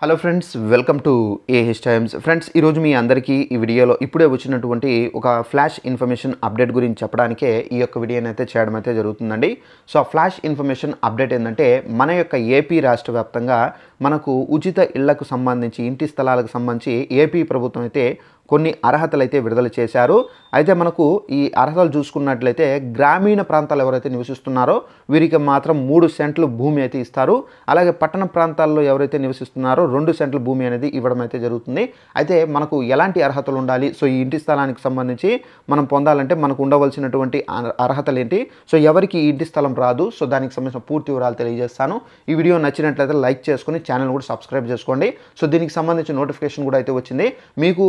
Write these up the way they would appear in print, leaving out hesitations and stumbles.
Hello friends, welcome to AH times. Friends, ఈరోజు మీ అందరికీ ఈ వీడియోలో ఇప్పుడే వచ్చినటువంటి ఒక ఫ్లాష్ ఇన్ఫర్మేషన్ అప్డేట్ గురించి చెప్పడానికే ఈ యొక్క వీడియోని అయితే చేయడం అయితే జరుగుతుందండి. సో ఆ ఫ్లాష్ ఇన్ఫర్మేషన్ అప్డేట్ ఏంటంటే, మన యొక్క ఏపీ రాష్ట్ర వ్యాప్తంగా మనకు ఉచిత ఇళ్లకు సంబంధించి, ఇంటి స్థలాలకు సంబంధించి ఏపీ ప్రభుత్వం అయితే కొన్ని అర్హతలు అయితే విడుదల చేశారు. అయితే మనకు ఈ అర్హతలు చూసుకున్నట్లయితే గ్రామీణ ప్రాంతాలు ఎవరైతే నివసిస్తున్నారో వీరికి మాత్రం 3 సెంట్లు భూమి అయితే ఇస్తారు. అలాగే పట్టణ ప్రాంతాల్లో ఎవరైతే నివసిస్తున్నారో 2 సెంట్ల భూమి అనేది ఇవ్వడం అయితే జరుగుతుంది. అయితే మనకు ఎలాంటి అర్హతలు ఉండాలి, సో ఈ ఇంటి స్థలానికి సంబంధించి మనం పొందాలంటే మనకు ఉండవలసినటువంటి అర్హతలు ఏంటి, సో ఎవరికి ఈ ఇంటి స్థలం రాదు, సో దానికి సంబంధించిన పూర్తి వివరాలు తెలియజేస్తాను. ఈ వీడియో నచ్చినట్లయితే లైక్ చేసుకొని ఛానల్ కూడా సబ్స్క్రైబ్ చేసుకోండి. సో దీనికి సంబంధించిన నోటిఫికేషన్ కూడా అయితే వచ్చింది, మీకు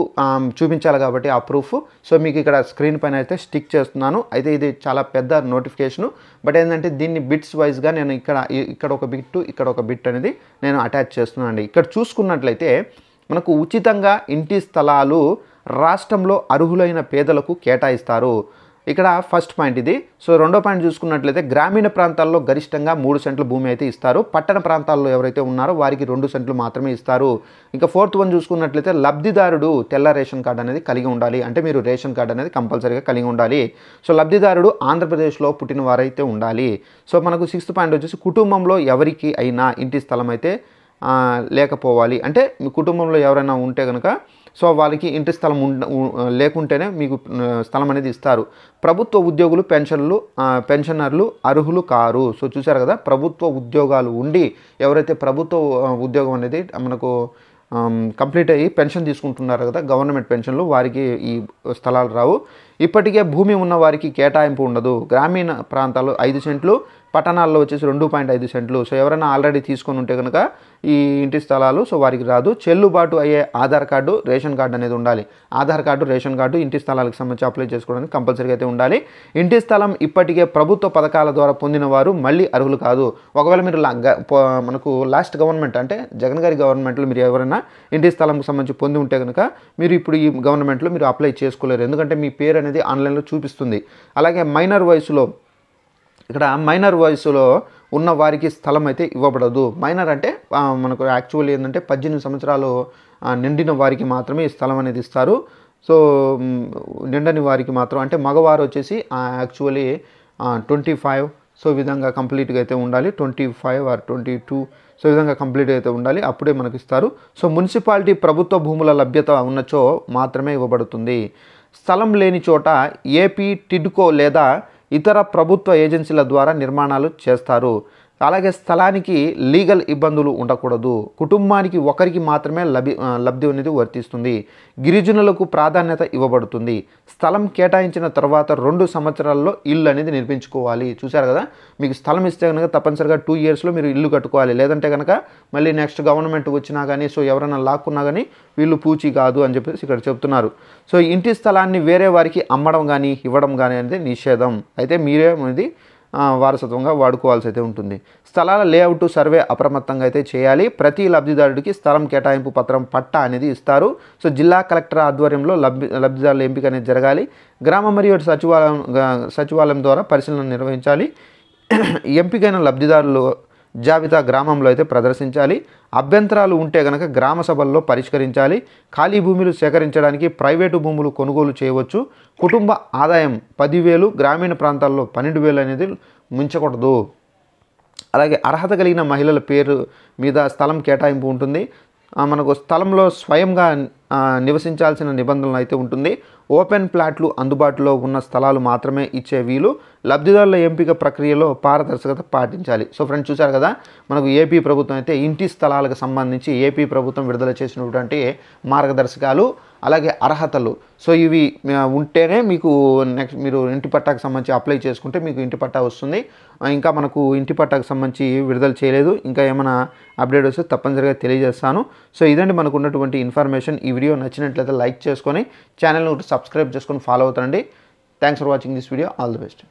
చూపించాలి కాబట్టి ఆ ప్రూఫ్. సో మీకు ఇక్కడ స్క్రీన్ పైన అయితే స్టిక్ చేస్తున్నాను. అయితే ఇది చాలా పెద్ద నోటిఫికేషను, బట్ ఏంటంటే దీన్ని బిట్స్ వైజ్గా నేను ఇక్కడ ఒక బిట్, ఇక్కడ ఒక బిట్ అనేది నేను అటాచ్ చేస్తున్నాను అండి. ఇక్కడ చూసుకున్నట్లయితే మనకు ఉచితంగా ఇంటి స్థలాలు రాష్ట్రంలో అర్హులైన పేదలకు కేటాయిస్తారు. ఇక్కడ ఫస్ట్ పాయింట్ ఇది. సో రెండో పాయింట్ చూసుకున్నట్లయితే గ్రామీణ ప్రాంతాల్లో గరిష్టంగా 3 సెంట్ల భూమి అయితే ఇస్తారు. పట్టణ ప్రాంతాల్లో ఎవరైతే ఉన్నారో వారికి 2 సెంట్లు మాత్రమే ఇస్తారు. ఇంకా ఫోర్త్ వన్ చూసుకున్నట్లయితే లబ్ధిదారుడు తెల్ల రేషన్ కార్డు అనేది కలిగి ఉండాలి. అంటే మీరు రేషన్ కార్డు అనేది కంపల్సరీగా కలిగి ఉండాలి. సో లబ్ధిదారుడు ఆంధ్రప్రదేశ్లో పుట్టిన వారైతే ఉండాలి. సో మనకు సిక్స్త్ పాయింట్ వచ్చేసి కుటుంబంలో ఎవరికి అయినా ఇంటి స్థలం అయితే లేకపోవాలి. అంటే మీ కుటుంబంలో ఎవరైనా ఉంటే కనుక సో వాళ్ళకి ఇంటి స్థలం లేకుంటేనే మీకు స్థలం అనేది ఇస్తారు. ప్రభుత్వ ఉద్యోగులు పెన్షనర్లు అర్హులు కారు. సో చూసారు కదా, ప్రభుత్వ ఉద్యోగాలు ఉండి ఎవరైతే ప్రభుత్వ ఉద్యోగం అనేది మనకు కంప్లీట్ అయ్యి పెన్షన్ తీసుకుంటున్నారు కదా, గవర్నమెంట్ పెన్షన్లు, వారికి ఈ స్థలాలు రావు. ఇప్పటికే భూమి ఉన్న వారికి కేటాయింపు ఉండదు. గ్రామీణ ప్రాంతాల్లో 5 సెంట్లు, పట్టణాల్లో వచ్చేసి 2.5 సెంట్లు. సో ఎవరైనా ఆల్రెడీ తీసుకొని ఉంటే కనుక ఈ ఇంటి స్థలాలు సో వారికి రాదు. చెల్లుబాటు అయ్యే ఆధార్ కార్డు, రేషన్ కార్డు అనేది ఉండాలి. ఆధార్ కార్డు, రేషన్ కార్డు ఇంటి స్థలాలకు సంబంధించి అప్లై చేసుకోవడానికి కంపల్సరీగా అయితే ఉండాలి. ఇంటి స్థలం ఇప్పటికే ప్రభుత్వ పథకాల ద్వారా పొందిన వారు మళ్ళీ అర్హులు కాదు. ఒకవేళ మీరు మనకు లాస్ట్ గవర్నమెంట్ అంటే జగన్ గారి గవర్నమెంట్లో మీరు ఎవరైనా ఇంటి స్థలంకి సంబంధించి పొంది ఉంటే కనుక మీరు ఇప్పుడు ఈ గవర్నమెంట్లో మీరు అప్లై చేసుకోలేరు, ఎందుకంటే మీ పేరు అనేది ఆన్లైన్లో చూపిస్తుంది. అలాగే మైనర్ వయసులో ఉన్న వారికి స్థలం అయితే ఇవ్వబడదు. మైనర్ అంటే మనకు యాక్చువల్లీ ఏంటంటే 18 సంవత్సరాలు నిండిన వారికి మాత్రమే ఈ స్థలం అనేది ఇస్తారు. సో నిండని వారికి మాత్రం, అంటే మగవారు వచ్చేసి యాక్చువల్లీ 25 సో విధంగా కంప్లీట్గా అయితే ఉండాలి. 25 ఆర్ 22 సో విధంగా కంప్లీట్గా అయితే ఉండాలి, అప్పుడే మనకు ఇస్తారు. సో మున్సిపాలిటీ ప్రభుత్వ భూముల లభ్యత ఉన్నచో మాత్రమే ఇవ్వబడుతుంది. స్థలం లేని చోట ఏపీ టిడ్కో లేదా ఇతర ప్రభుత్వ ఏజెన్సీల ద్వారా నిర్మాణాలు చేస్తారు. అలాగే స్థలానికి లీగల్ ఇబ్బందులు ఉండకూడదు. కుటుంబానికి ఒకరికి మాత్రమే లబ్ధి అనేది వర్తిస్తుంది. గిరిజనులకు ప్రాధాన్యత ఇవ్వబడుతుంది. స్థలం కేటాయించిన తర్వాత 2 సంవత్సరాల్లో ఇల్లు అనేది నిర్మించుకోవాలి. చూశారు కదా, మీకు స్థలం ఇస్తే కనుక తప్పనిసరిగా 2 ఇయర్స్లో మీరు ఇల్లు కట్టుకోవాలి. లేదంటే కనుక మళ్ళీ నెక్స్ట్ గవర్నమెంట్ వచ్చినా కానీ సో ఎవరైనా లాక్కున్నా కానీ వీళ్ళు పూచి కాదు అని చెప్పేసి ఇక్కడ చెప్తున్నారు. సో ఇంటి స్థలాన్ని వేరే వారికి అమ్మడం కానీ ఇవ్వడం కానీ అనేది నిషేధం. అయితే మీరే అనేది వారసత్వంగా వాడుకోవాల్సి అయితే ఉంటుంది. స్థలాల లేఅవుట్ సర్వే అప్రమత్తంగా అయితే చేయాలి. ప్రతి లబ్ధిదారుడికి స్థలం కేటాయింపు పత్రం పట్టా అనేది ఇస్తారు. సో జిల్లా కలెక్టర్ ఆధ్వర్యంలో లబ్ధిదారుల ఎంపిక అనేది జరగాలి. గ్రామ మరియు సచివాలయం ద్వారా పరిశీలన నిర్వహించాలి. ఎంపికైన లబ్ధిదారులు జాబితా గ్రామంలో అయితే ప్రదర్శించాలి. అభ్యంతరాలు ఉంటే కనుక గ్రామ సభల్లో పరిష్కరించాలి. ఖాళీ భూములు సేకరించడానికి ప్రైవేటు భూములు కొనుగోలు చేయవచ్చు. కుటుంబ ఆదాయం 10,000, గ్రామీణ ప్రాంతాల్లో 12,000 అనేది మించకూడదు. అలాగే అర్హత కలిగిన మహిళల పేరు మీద స్థలం కేటాయింపు ఉంటుంది. మనకు స్థలంలో స్వయంగా నివసించాల్సిన నిబంధనలు అయితే ఉంటుంది. ఓపెన్ ప్లాట్లు అందుబాటులో ఉన్న స్థలాలు మాత్రమే ఇచ్చే వీలు. లబ్ధిదారుల ఎంపిక ప్రక్రియలో పారదర్శకత పాటించాలి. సో ఫ్రెండ్స్, చూశారు కదా, మనకు ఏపీ ప్రభుత్వం అయితే ఇంటి స్థలాలకు సంబంధించి ఏపీ ప్రభుత్వం విడుదల చేసినటువంటి మార్గదర్శకాలు, అలాగే అర్హతలు, సో ఇవి ఉంటేనే మీకు నెక్స్ట్ మీరు ఇంటి పట్టాకు సంబంధించి అప్లై చేసుకుంటే మీకు ఇంటి పట్టా వస్తుంది. ఇంకా మనకు ఇంటి పట్టాకు సంబంధించి విడుదల చేయలేదు, ఇంకా ఏమైనా అప్డేట్ వస్తే తప్పనిసరిగా తెలియజేస్తాను. సో ఇదండి మనకు ఉన్నటువంటి ఇన్ఫర్మేషన్. ఈ వీడియో నచ్చినట్లయితే లైక్ చేసుకొని ఛానల్ను సబ్స్క్రైబ్ చేసుకొని ఫాలో అవుతానండి. Thanks for watching this video. All the best.